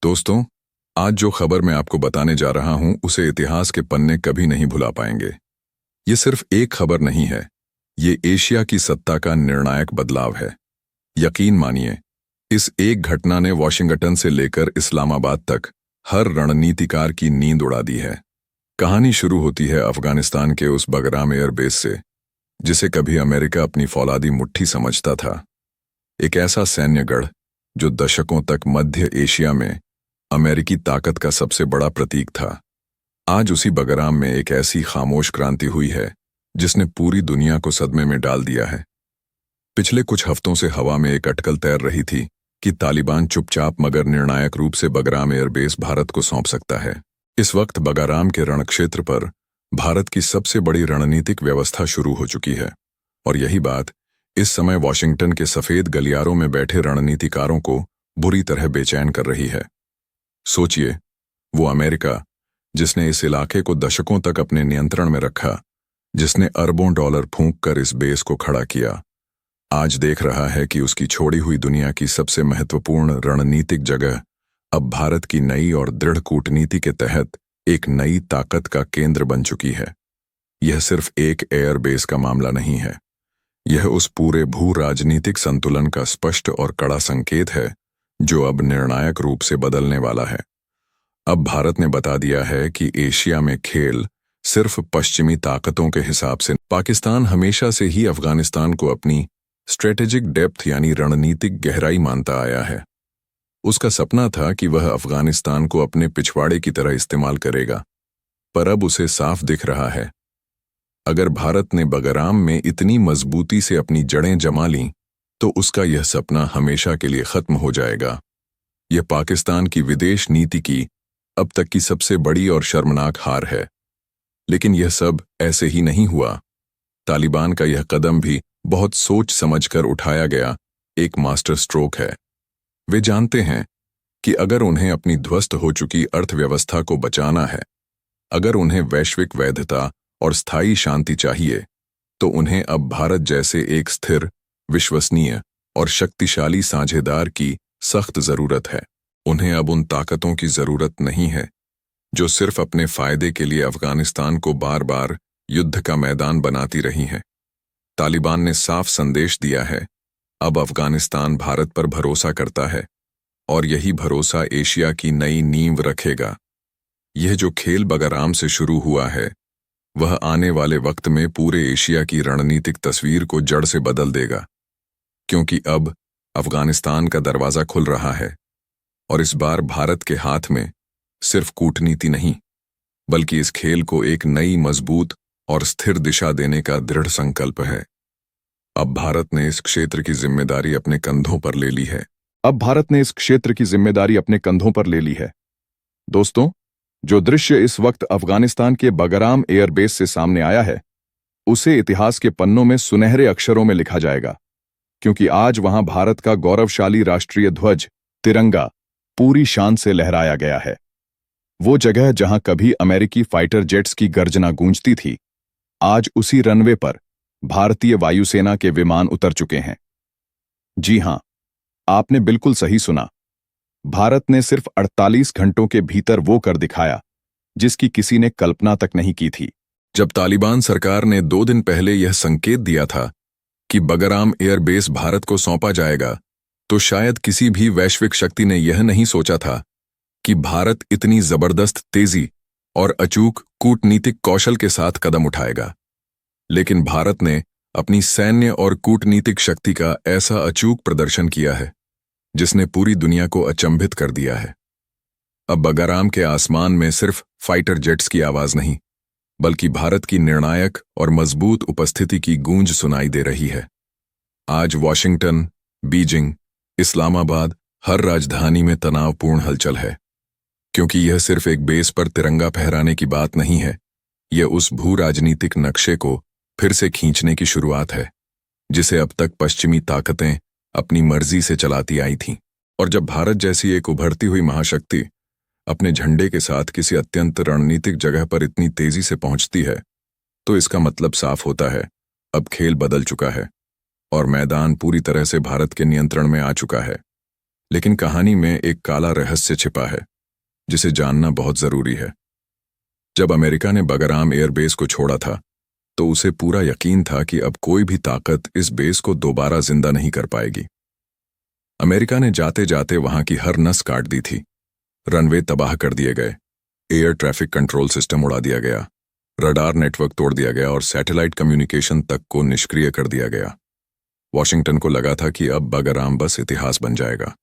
दोस्तों, आज जो खबर मैं आपको बताने जा रहा हूं उसे इतिहास के पन्ने कभी नहीं भुला पाएंगे। ये सिर्फ एक खबर नहीं है, ये एशिया की सत्ता का निर्णायक बदलाव है। यकीन मानिए, इस एक घटना ने वॉशिंगटन से लेकर इस्लामाबाद तक हर रणनीतिकार की नींद उड़ा दी है। कहानी शुरू होती है अफगानिस्तान के उस बगराम एयरबेस से, जिसे कभी अमेरिका अपनी फौलादी मुट्ठी समझता था। एक ऐसा सैन्य गढ़ जो दशकों तक मध्य एशिया में अमेरिकी ताकत का सबसे बड़ा प्रतीक था। आज उसी बगराम में एक ऐसी खामोश क्रांति हुई है जिसने पूरी दुनिया को सदमे में डाल दिया है। पिछले कुछ हफ्तों से हवा में एक अटकल तैर रही थी कि तालिबान चुपचाप मगर निर्णायक रूप से बगराम एयरबेस भारत को सौंप सकता है। इस वक्त बगराम के रणक्षेत्र पर भारत की सबसे बड़ी रणनीतिक व्यवस्था शुरू हो चुकी है, और यही बात इस समय वॉशिंगटन के सफेद गलियारों में बैठे रणनीतिकारों को बुरी तरह बेचैन कर रही है। सोचिए, वो अमेरिका जिसने इस इलाके को दशकों तक अपने नियंत्रण में रखा, जिसने अरबों डॉलर फूंक कर इस बेस को खड़ा किया, आज देख रहा है कि उसकी छोड़ी हुई दुनिया की सबसे महत्वपूर्ण रणनीतिक जगह अब भारत की नई और दृढ़ कूटनीति के तहत एक नई ताकत का केंद्र बन चुकी है। यह सिर्फ एक एयरबेस का मामला नहीं है, यह उस पूरे भू राजनीतिक संतुलन का स्पष्ट और कड़ा संकेत है जो अब निर्णायक रूप से बदलने वाला है। अब भारत ने बता दिया है कि एशिया में खेल सिर्फ पश्चिमी ताकतों के हिसाब से। पाकिस्तान हमेशा से ही अफगानिस्तान को अपनी स्ट्रेटेजिक डेप्थ यानी रणनीतिक गहराई मानता आया है। उसका सपना था कि वह अफगानिस्तान को अपने पिछवाड़े की तरह इस्तेमाल करेगा, पर अब उसे साफ दिख रहा है, अगर भारत ने बगराम में इतनी मजबूती से अपनी जड़ें जमा लीं तो उसका यह सपना हमेशा के लिए खत्म हो जाएगा। यह पाकिस्तान की विदेश नीति की अब तक की सबसे बड़ी और शर्मनाक हार है। लेकिन यह सब ऐसे ही नहीं हुआ। तालिबान का यह कदम भी बहुत सोच समझकर उठाया गया एक मास्टर स्ट्रोक है। वे जानते हैं कि अगर उन्हें अपनी ध्वस्त हो चुकी अर्थव्यवस्था को बचाना है, अगर उन्हें वैश्विक वैधता और स्थायी शांति चाहिए, तो उन्हें अब भारत जैसे एक स्थिर, विश्वसनीय और शक्तिशाली साझेदार की सख्त जरूरत है। उन्हें अब उन ताकतों की जरूरत नहीं है जो सिर्फ अपने फायदे के लिए अफगानिस्तान को बार बार युद्ध का मैदान बनाती रही हैं। तालिबान ने साफ संदेश दिया है, अब अफगानिस्तान भारत पर भरोसा करता है, और यही भरोसा एशिया की नई नींव रखेगा। यह जो खेल बगराम से शुरू हुआ है, वह आने वाले वक्त में पूरे एशिया की रणनीतिक तस्वीर को जड़ से बदल देगा, क्योंकि अब अफगानिस्तान का दरवाजा खुल रहा है, और इस बार भारत के हाथ में सिर्फ कूटनीति नहीं, बल्कि इस खेल को एक नई, मजबूत और स्थिर दिशा देने का दृढ़ संकल्प है। अब भारत ने इस क्षेत्र की जिम्मेदारी अपने कंधों पर ले ली है। दोस्तों, जो दृश्य इस वक्त अफगानिस्तान के बगराम एयरबेस से सामने आया है, उसे इतिहास के पन्नों में सुनहरे अक्षरों में लिखा जाएगा, क्योंकि आज वहां भारत का गौरवशाली राष्ट्रीय ध्वज, तिरंगा, पूरी शान से लहराया गया है। वो जगह जहां कभी अमेरिकी फाइटर जेट्स की गर्जना गूंजती थी, आज उसी रनवे पर भारतीय वायुसेना के विमान उतर चुके हैं। जी हां, आपने बिल्कुल सही सुना। भारत ने सिर्फ 48 घंटों के भीतर वो कर दिखाया जिसकी किसी ने कल्पना तक नहीं की थी। जब तालिबान सरकार ने 2 दिन पहले यह संकेत दिया था कि बगराम एयरबेस भारत को सौंपा जाएगा, तो शायद किसी भी वैश्विक शक्ति ने यह नहीं सोचा था कि भारत इतनी जबरदस्त तेजी और अचूक कूटनीतिक कौशल के साथ कदम उठाएगा। लेकिन भारत ने अपनी सैन्य और कूटनीतिक शक्ति का ऐसा अचूक प्रदर्शन किया है जिसने पूरी दुनिया को अचंभित कर दिया है। अब बगराम के आसमान में सिर्फ फाइटर जेट्स की आवाज नहीं, बल्कि भारत की निर्णायक और मजबूत उपस्थिति की गूंज सुनाई दे रही है। आज वॉशिंगटन, बीजिंग, इस्लामाबाद, हर राजधानी में तनावपूर्ण हलचल है, क्योंकि यह सिर्फ एक बेस पर तिरंगा फहराने की बात नहीं है, यह उस भू राजनीतिक नक्शे को फिर से खींचने की शुरुआत है जिसे अब तक पश्चिमी ताकतें अपनी मर्जी से चलाती आई थीं। और जब भारत जैसी एक उभरती हुई महाशक्ति अपने झंडे के साथ किसी अत्यंत रणनीतिक जगह पर इतनी तेजी से पहुंचती है, तो इसका मतलब साफ होता है, अब खेल बदल चुका है और मैदान पूरी तरह से भारत के नियंत्रण में आ चुका है। लेकिन कहानी में एक काला रहस्य छिपा है जिसे जानना बहुत जरूरी है। जब अमेरिका ने बगराम एयरबेस को छोड़ा था तो उसे पूरा यकीन था कि अब कोई भी ताकत इस बेस को दोबारा जिंदा नहीं कर पाएगी। अमेरिका ने जाते जाते वहां की हर नस काट दी थी। रनवे तबाह कर दिए गए, एयर ट्रैफिक कंट्रोल सिस्टम उड़ा दिया गया, रडार नेटवर्क तोड़ दिया गया और सैटेलाइट कम्युनिकेशन तक को निष्क्रिय कर दिया गया। वॉशिंगटन को लगा था कि अब बगराम बस इतिहास बन जाएगा,